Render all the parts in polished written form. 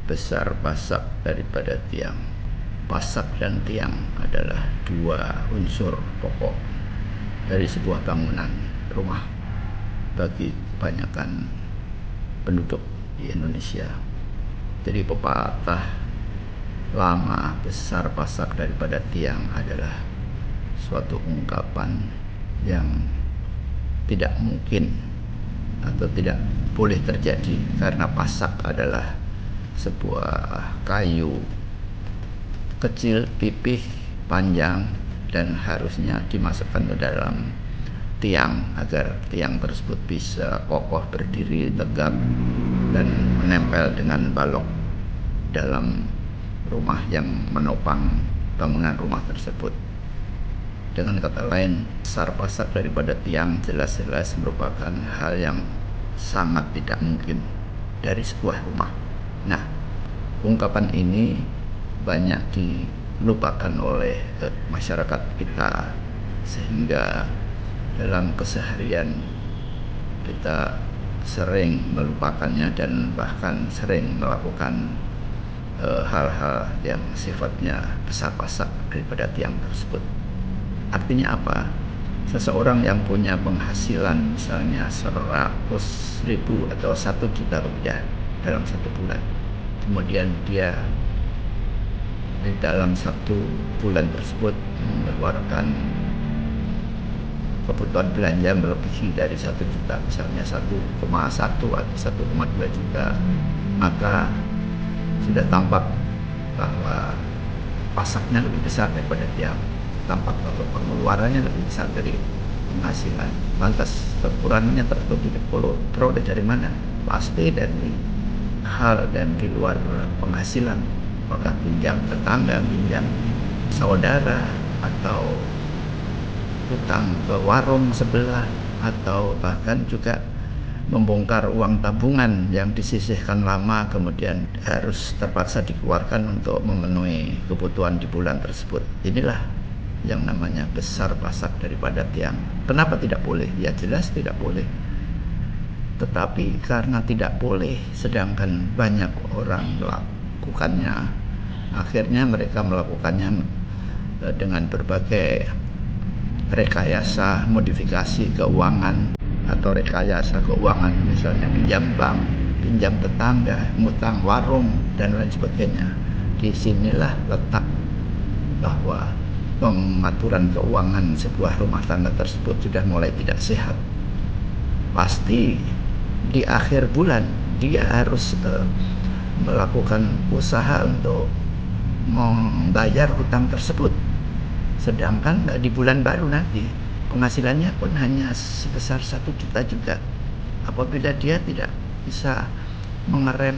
besar pasak daripada tiang. Pasak dan tiang adalah dua unsur pokok dari sebuah bangunan rumah bagi kebanyakan penduduk di Indonesia. Jadi pepatah lama besar pasak daripada tiang adalah suatu ungkapan yang tidak mungkin atau tidak boleh terjadi, karena pasak adalah sebuah kayu kecil, pipih, panjang, dan harusnya dimasukkan ke dalam tiang agar tiang tersebut bisa kokoh, berdiri tegak, dan menempel dengan balok dalam rumah yang menopang bangunan rumah tersebut. Dengan kata lain, besar pasak daripada tiang jelas-jelas merupakan hal yang sangat tidak mungkin dari sebuah rumah. Nah, ungkapan ini banyak dilupakan oleh masyarakat kita, sehingga dalam keseharian kita sering melupakannya dan bahkan sering melakukan hal-hal yang sifatnya besar pasak daripada tiang tersebut. Artinya apa? Seseorang yang punya penghasilan misalnya 100.000 atau 1 juta rupiah dalam satu bulan, kemudian dia di dalam satu bulan tersebut mengeluarkan kebutuhan belanja melebihi dari 1 juta, misalnya 1,1 atau 1,2 juta, maka sudah tampak bahwa pasaknya lebih besar daripada tiang. Tampak bahwa pengeluarannya lebih besar dari penghasilan. Lantas kekurangannya terperoleh dari mana? Pasti dari hal dan di luar penghasilan, apakah pinjam tetangga, pinjam saudara, atau hutang ke warung sebelah, atau bahkan juga membongkar uang tabungan yang disisihkan lama kemudian harus terpaksa dikeluarkan untuk memenuhi kebutuhan di bulan tersebut. Inilah yang namanya besar pasak daripada tiang. Kenapa tidak boleh? Ya jelas tidak boleh. Tetapi karena tidak boleh sedangkan banyak orang melakukannya, akhirnya mereka melakukannya dengan berbagai rekayasa modifikasi keuangan atau rekayasa keuangan, misalnya pinjam bank, pinjam tetangga, ngutang warung, dan lain sebagainya. Disinilah letak bahwa pengaturan keuangan sebuah rumah tangga tersebut sudah mulai tidak sehat. Pasti di akhir bulan dia harus melakukan usaha untuk membayar hutang tersebut, sedangkan di bulan baru nanti penghasilannya pun hanya sebesar 1 juta juga. Apabila dia tidak bisa mengerem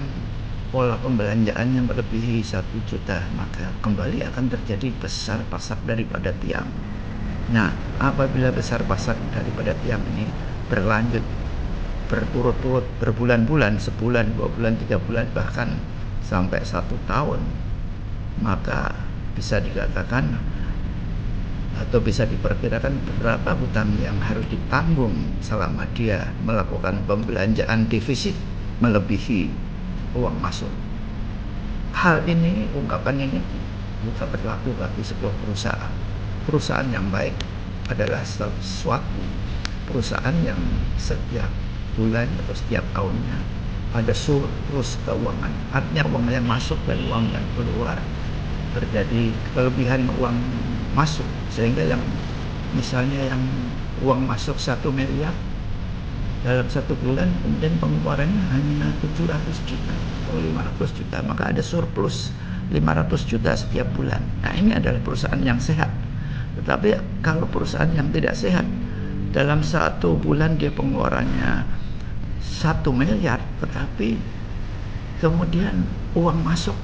pola pembelanjaannya melebihi 1 juta, maka kembali akan terjadi besar pasak daripada tiang. Nah, apabila besar pasak daripada tiang ini berlanjut berturut-turut berbulan-bulan, sebulan, 2 bulan, 3 bulan, bahkan sampai 1 tahun, maka bisa dikatakan atau bisa diperkirakan berapa hutang yang harus ditanggung selama dia melakukan pembelanjaan defisit melebihi uang masuk. Hal ini, ungkapan ini juga berlaku bagi sebuah perusahaan. Perusahaan yang baik adalah suatu perusahaan yang setiap bulan atau setiap tahunnya ada surplus keuangan. Artinya uang yang masuk dan uang yang keluar, terjadi kelebihan uang masuk, sehingga yang misalnya yang uang masuk 1 miliar dalam 1 bulan, kemudian pengeluarannya hanya 700 juta atau 500 juta, maka ada surplus 500 juta setiap bulan. Nah, ini adalah perusahaan yang sehat. Tetapi kalau perusahaan yang tidak sehat, dalam 1 bulan dia pengeluarannya 1 miliar, tetapi kemudian uang masuk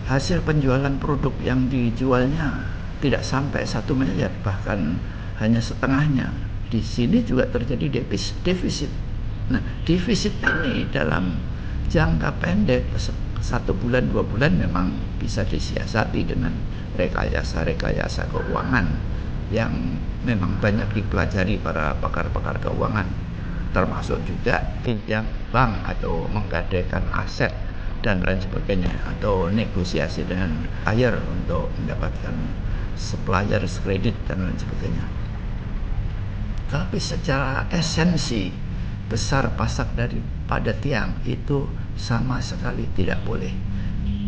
hasil penjualan produk yang dijualnya tidak sampai 1 miliar, bahkan hanya setengahnya. Di sini juga terjadi defisit. Nah, defisit ini dalam jangka pendek 1 bulan, 2 bulan memang bisa disiasati dengan rekayasa keuangan yang memang banyak dipelajari para pakar-pakar keuangan, termasuk juga pinjam bank atau menggadaikan aset dan lain sebagainya, atau negosiasi dengan buyer untuk mendapatkan supplier kredit dan lain sebagainya. Tapi secara esensi besar pasak daripada tiang itu sama sekali tidak boleh.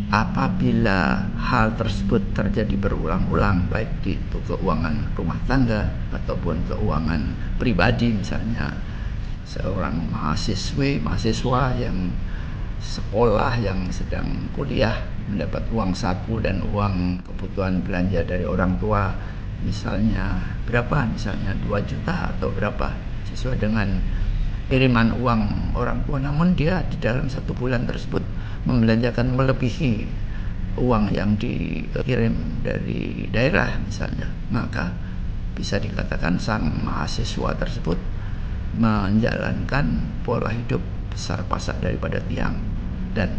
Apabila hal tersebut terjadi berulang-ulang, baik itu keuangan rumah tangga ataupun keuangan pribadi, misalnya seorang mahasiswa yang sekolah, yang sedang kuliah, mendapat uang saku dan uang kebutuhan belanja dari orang tua, misalnya berapa, misalnya 2 juta atau berapa, sesuai dengan kiriman uang orang tua, namun dia di dalam 1 bulan tersebut membelanjakan melebihi uang yang dikirim dari daerah misalnya, maka bisa dikatakan sang mahasiswa tersebut menjalankan pola hidup besar pasak daripada tiang, dan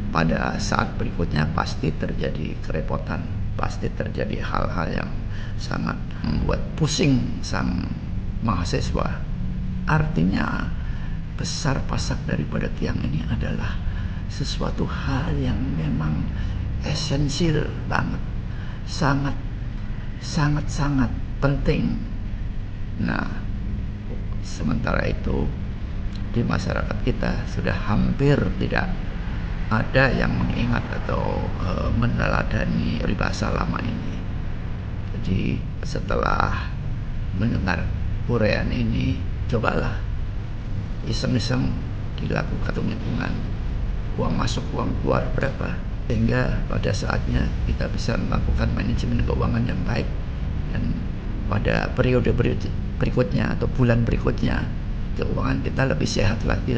pada saat berikutnya pasti terjadi kerepotan, pasti terjadi hal-hal yang sangat membuat pusing sang mahasiswa. Artinya besar pasak daripada tiang ini adalah sesuatu hal yang memang esensial banget, sangat penting. Nah, sementara itu di masyarakat kita sudah hampir tidak ada yang mengingat atau meneladani peribahasa lama ini. Jadi setelah mendengar uraian ini, cobalah iseng-iseng dilakukan hitungan uang masuk uang keluar berapa, sehingga pada saatnya kita bisa melakukan manajemen keuangan yang baik, dan pada periode berikutnya atau bulan berikutnya keuangan kita lebih sehat lagi.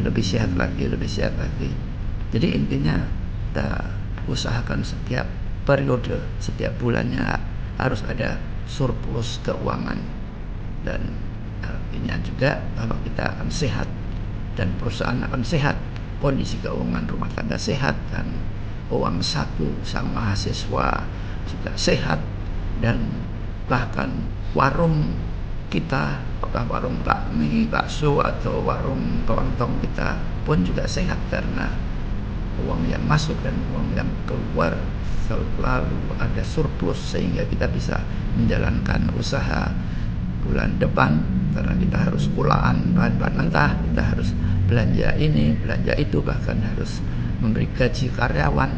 Jadi intinya kita usahakan setiap periode, setiap bulannya harus ada surplus keuangan, dan artinya juga kalau kita akan sehat dan perusahaan akan sehat, kondisi keuangan rumah tangga sehat, dan uang saku sang mahasiswa juga sehat, dan bahkan warung kita, apakah warung bakmi, bakso atau warung kelontong kita pun juga sehat, karena uang yang masuk dan uang yang keluar selalu ada surplus, sehingga kita bisa menjalankan usaha bulan depan, karena kita harus pulaan bahan-bahan mentah, kita harus belanja ini, belanja itu, bahkan harus memberi gaji karyawan,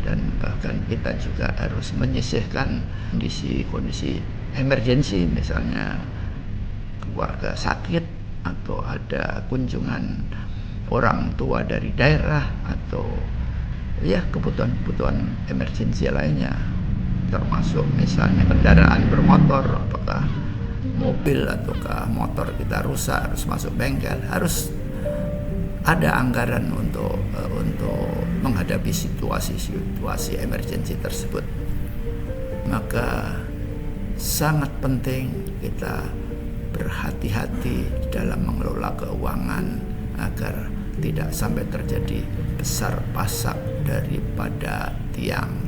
dan bahkan kita juga harus menyisihkan kondisi emergensi, misalnya keluarga sakit atau ada kunjungan orang tua dari daerah, atau ya kebutuhan emergensi lainnya, termasuk misalnya kendaraan bermotor, apakah mobil ataukah motor kita rusak harus masuk bengkel, harus ada anggaran untuk menghadapi situasi emergensi tersebut. Maka sangat penting kita berhati-hati dalam mengelola keuangan agar tidak sampai terjadi besar pasak daripada tiang.